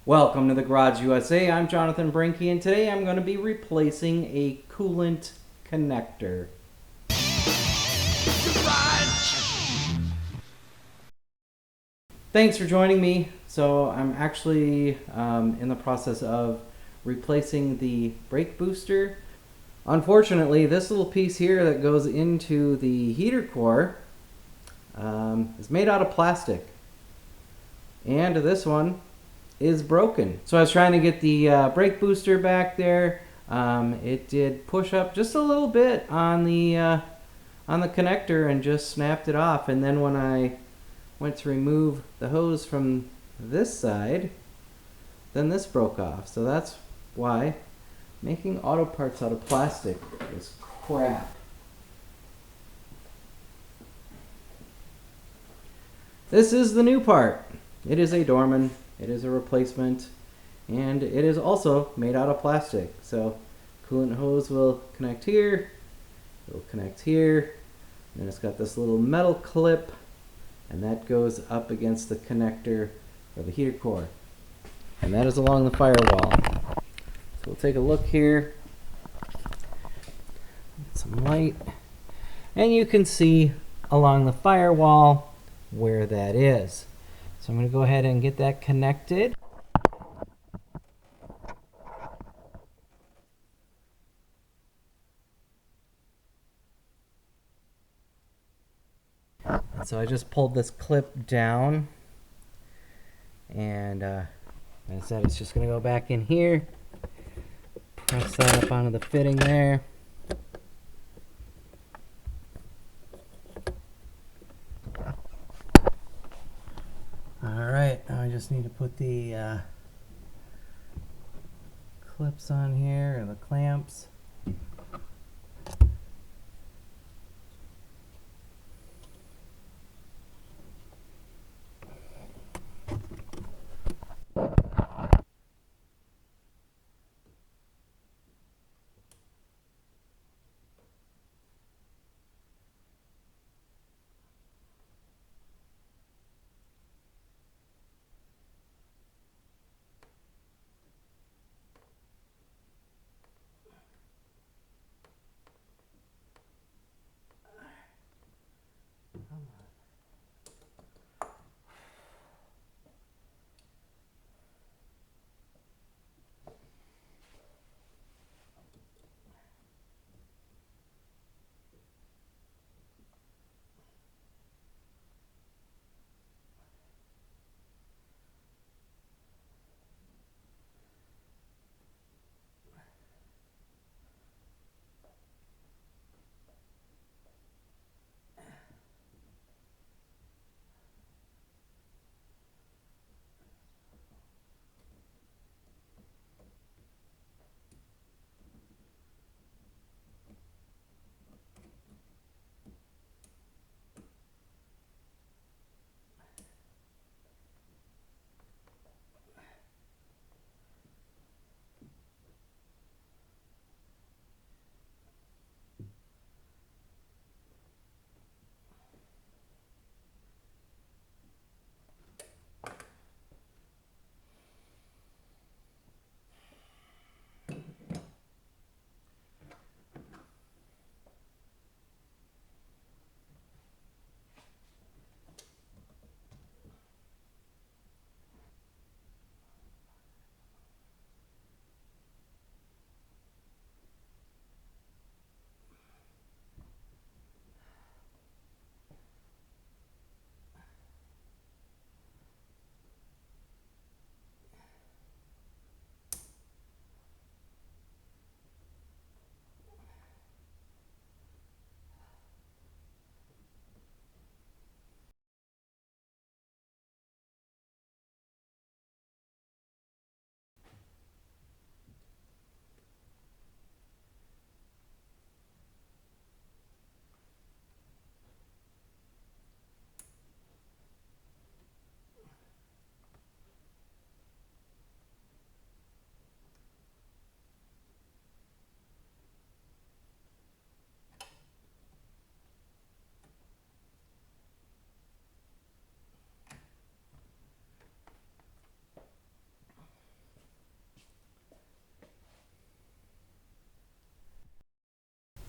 Welcome to the Garage USA. I'm Jonathan Brinke, and today I'm going to be replacing a coolant connector. Thanks for joining me. So I'm actually in the process of replacing the brake booster. Unfortunately, this little piece here that goes into the heater core is made out of plastic. And this one is broken. So I was trying to get the brake booster back there. It did push up just a little bit on the connector and just snapped it off. And then when I went to remove the hose from this side, then this broke off. So that's why making auto parts out of plastic is crap. This is the new part. It is a Dorman. It is a replacement, and it is also made out of plastic. So coolant hose will connect here, it will connect here, and then it's got this little metal clip, and that goes up against the connector for the heater core. And that is along the firewall. So we'll take a look here. Some light. And you can see along the firewall where that is. So I'm going to go ahead and get that connected. And so I just pulled this clip down, and as I said, it's just going to go back in here. Press that up onto the fitting there. Alright, now I just need to put the clips on here, or the clamps.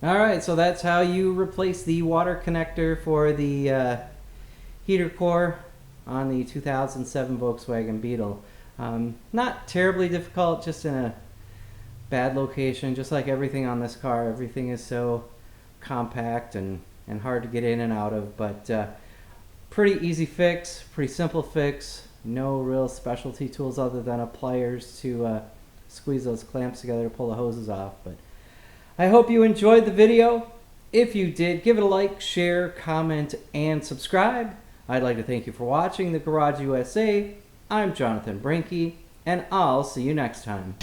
Alright, so that's how you replace the water connector for the heater core on the 2007 Volkswagen Beetle. Not terribly difficult, just in a bad location. Just like everything on this car, everything is so compact and hard to get in and out of, but pretty easy fix, pretty simple fix. No real specialty tools other than a pliers to squeeze those clamps together to pull the hoses off. But I hope you enjoyed the video. If you did, give it a like, share, comment, and subscribe. I'd like to thank you for watching The Garage USA. I'm Jonathan Brinke, and I'll see you next time.